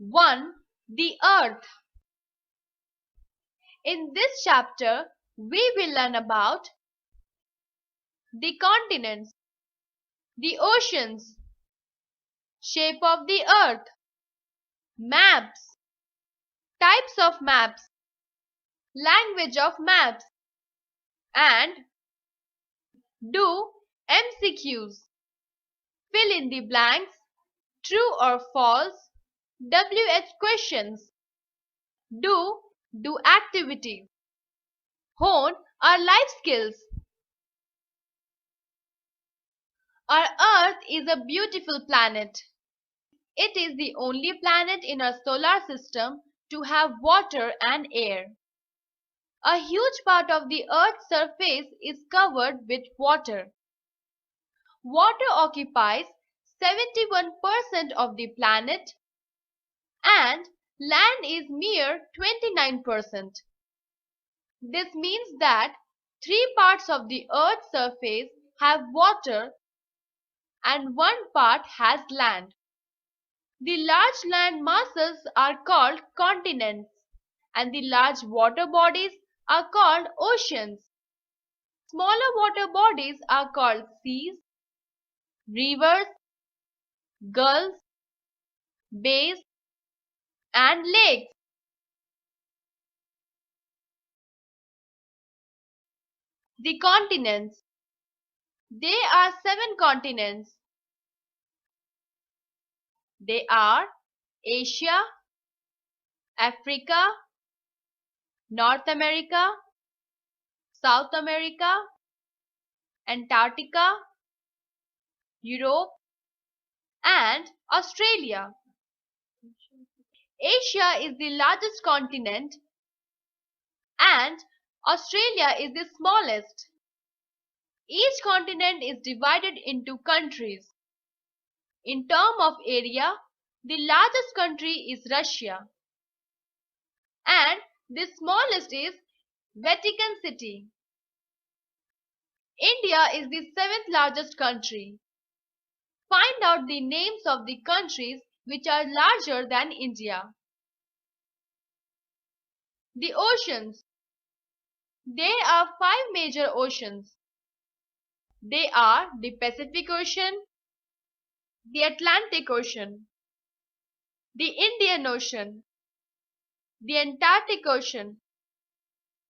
1. The Earth. In this chapter, we will learn about the continents, the oceans, shape of the Earth, maps, types of maps, language of maps, and do MCQs. Fill in the blanks, true or false, WH questions. Do activity. Hone our life skills. Our Earth is a beautiful planet. It is the only planet in our solar system to have water and air. A huge part of the Earth's surface is covered with water. Water occupies 71% of the planet and land is mere 29%. This means that 3 parts of the Earth's surface have water and 1 part has land. The large land masses are called continents and the large water bodies are called oceans. Smaller water bodies are called seas, rivers, gulfs, bays, and lakes. The continents. There are 7 continents. They are Asia, Africa, North America, South America, Antarctica, Europe, and Australia. Asia is the largest continent and Australia is the smallest. Each continent is divided into countries. In terms of area, the largest country is Russia and the smallest is Vatican City. India is the 7th largest country. Find out the names of the countries which are larger than India. The oceans. There are 5 major oceans. They are the Pacific Ocean, the Atlantic Ocean, the Indian Ocean, the Antarctic Ocean,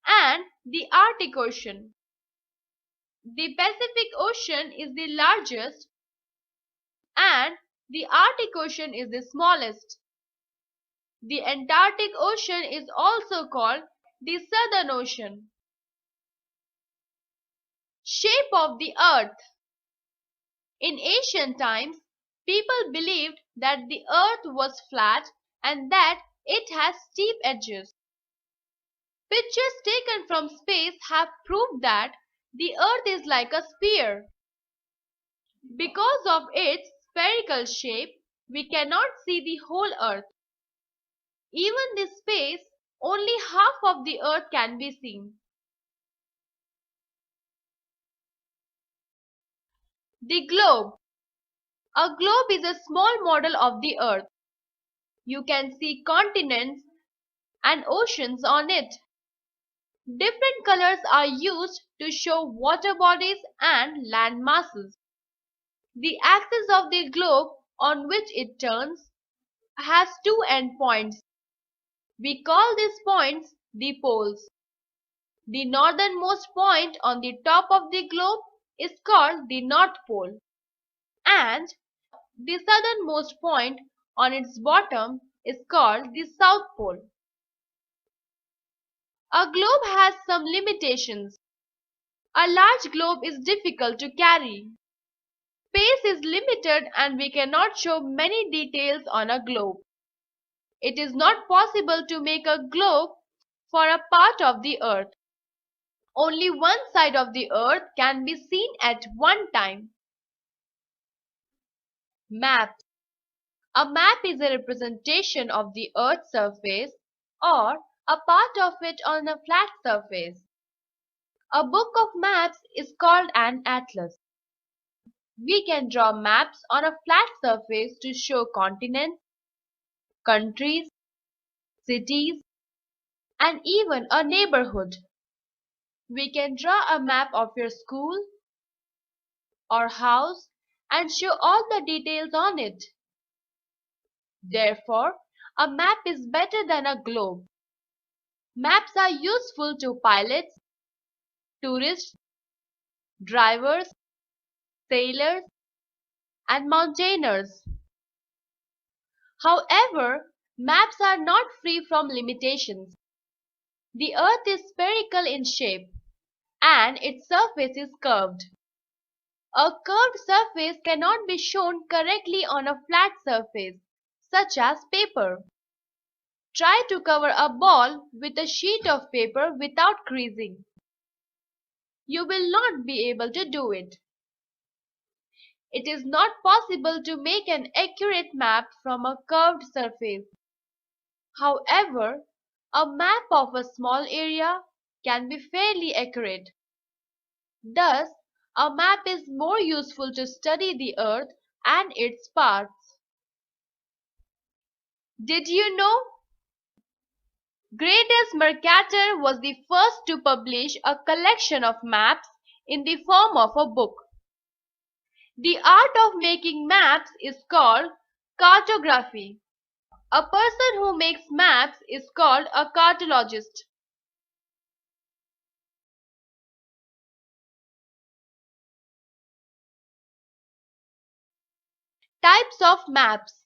and the Arctic Ocean. The Pacific Ocean is the largest and the Arctic Ocean is the smallest. The Antarctic Ocean is also called the Southern Ocean. Shape of the Earth. In ancient times, people believed that the Earth was flat and that it has steep edges. Pictures taken from space have proved that the Earth is like a sphere. Because of its spherical shape, we cannot see the whole Earth. Even this space, only half of the Earth can be seen. The globe. A globe is a small model of the Earth. You can see continents and oceans on it. Different colors are used to show water bodies and land masses. The axis of the globe on which it turns has 2 endpoints. We call these points the poles. The northernmost point on the top of the globe is called the North Pole, and the southernmost point on its bottom is called the South Pole. A globe has some limitations. A large globe is difficult to carry. Space is limited and we cannot show many details on a globe. It is not possible to make a globe for a part of the Earth. Only one side of the Earth can be seen at one time. Map. A map is a representation of the Earth's surface or a part of it on a flat surface. A book of maps is called an atlas. We can draw maps on a flat surface to show continents, countries, cities, and even a neighborhood. We can draw a map of your school or house and show all the details on it. Therefore, a map is better than a globe. Maps are useful to pilots, tourists, drivers, sailors, and mountaineers. However, maps are not free from limitations. The Earth is spherical in shape and its surface is curved. A curved surface cannot be shown correctly on a flat surface, such as paper. Try to cover a ball with a sheet of paper without creasing. You will not be able to do it. It is not possible to make an accurate map from a curved surface. However, a map of a small area can be fairly accurate. Thus, a map is more useful to study the Earth and its parts. Did you know? Greatest Mercator was the first to publish a collection of maps in the form of a book. The art of making maps is called cartography. A person who makes maps is called a cartologist. Types of maps.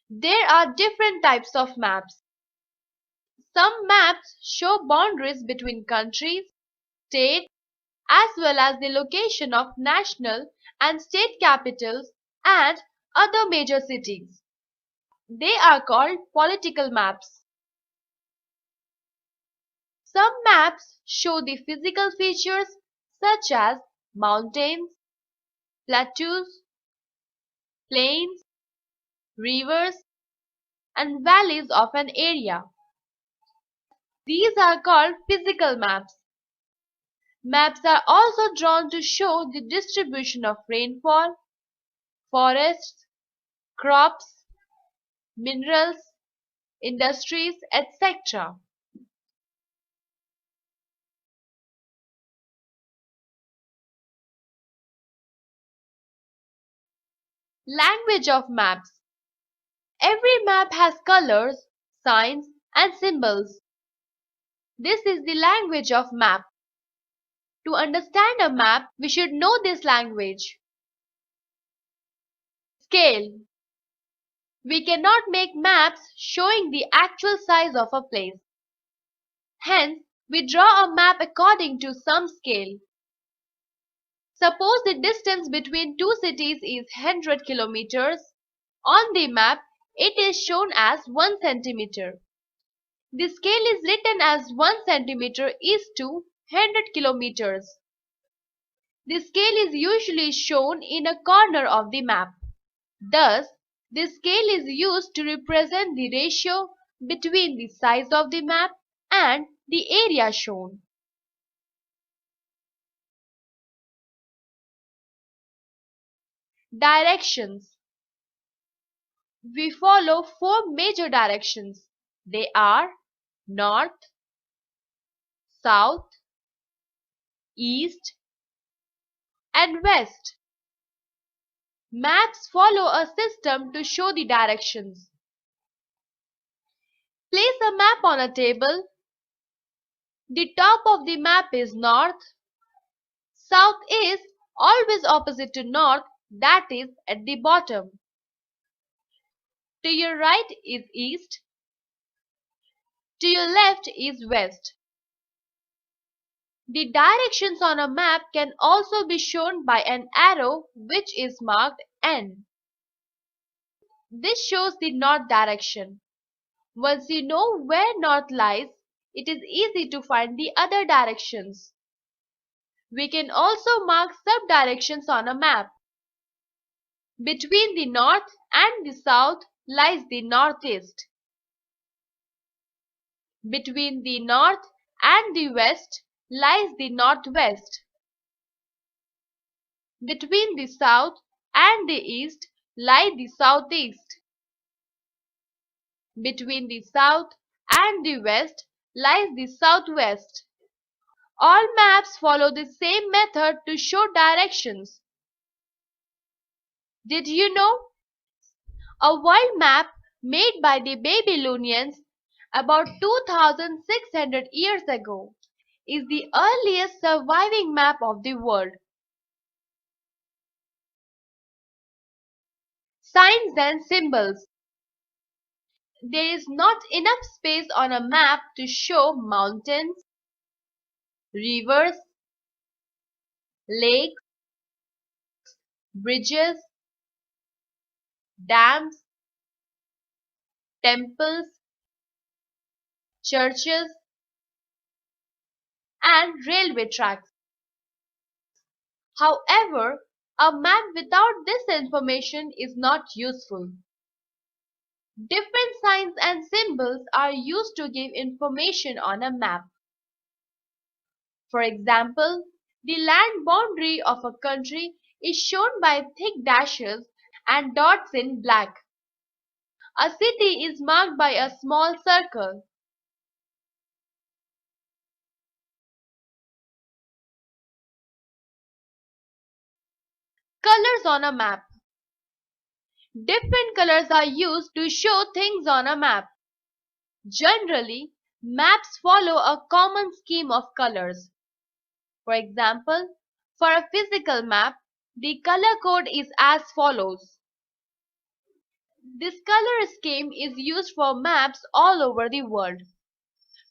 There are different types of maps. Some maps show boundaries between countries, states, as well as the location of national and state capitals and other major cities. They are called political maps. Some maps show the physical features such as mountains, plateaus, plains, rivers, and valleys of an area. These are called physical maps. Maps are also drawn to show the distribution of rainfall, forests, crops, minerals, industries, etc. Language of maps. Every map has colors, signs, and symbols. This is the language of map. To understand a map, we should know this language. Scale. We cannot make maps showing the actual size of a place. Hence, we draw a map according to some scale. Suppose the distance between two cities is 100 kilometers. On the map, it is shown as 1 centimeter. The scale is written as 1 centimeter is to 100 kilometers. The scale is usually shown in a corner of the map. Thus, the scale is used to represent the ratio between the size of the map and the area shown. Directions. We follow four major directions. They are north, south, east, and west. Maps follow a system to show the directions. Place a map on a table. The top of the map is north. South is always opposite to north, that is at the bottom. To your right is east. To your left is west. The directions on a map can also be shown by an arrow which is marked N. This shows the north direction. Once you know where north lies, it is easy to find the other directions. We can also mark sub-directions on a map. Between the north and the south lies the northeast. Between the north and the west lies the northwest. Between the south and the east lie the southeast. Between the south and the west lies the southwest. All maps follow the same method to show directions. Did you know? A world map made by the Babylonians about 2600 years ago is the earliest surviving map of the world. Signs and symbols. There is not enough space on a map to show mountains, rivers, lakes, bridges, dams, temples, churches, and railway tracks. However, a map without this information is not useful. Different signs and symbols are used to give information on a map. For example, the land boundary of a country is shown by thick dashes and dots in black. A city is marked by a small circle. Colors on a map. Different colors are used to show things on a map. Generally, maps follow a common scheme of colors. For example, for a physical map, the color code is as follows. This color scheme is used for maps all over the world.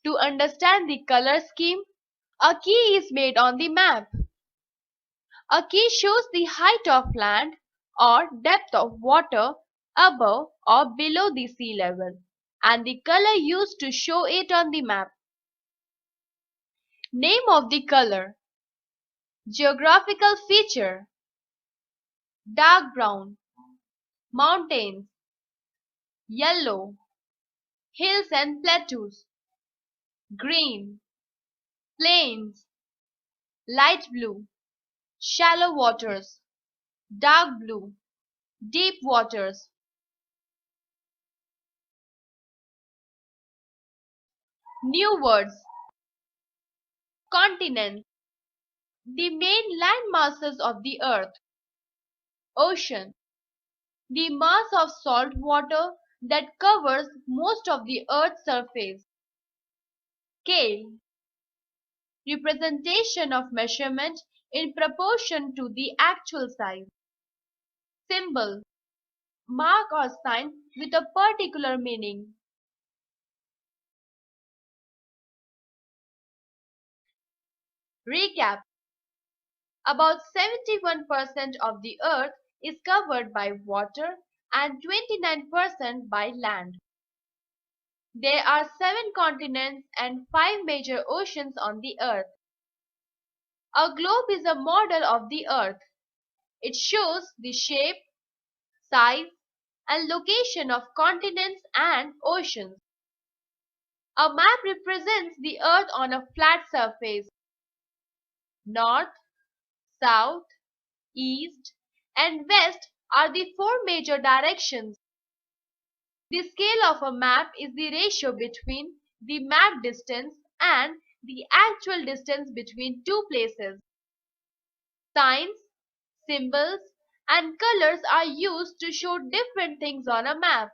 To understand the color scheme, a key is made on the map. A key shows the height of land or depth of water above or below the sea level and the color used to show it on the map. Name of the color. Geographical feature. Dark brown. Mountains. Yellow. Hills and plateaus. Green. Plains. Light blue. Shallow waters. Dark blue. Deep waters. New words. Continents. The main land masses of the earth. Ocean. The mass of salt water that covers most of the earth's surface. Scale. Representation of measurement in proportion to the actual size. Symbol. Mark or sign with a particular meaning. Recap. About 71% of the earth is covered by water and 29% by land. There are 7 continents and 5 major oceans on the earth. A globe is a model of the earth. It shows the shape, size, and location of continents and oceans. A map represents the earth on a flat surface. North, south, east, and west are the 4 major directions. The scale of a map is the ratio between the map distance and the actual distance between two places. Signs, symbols, and colors are used to show different things on a map.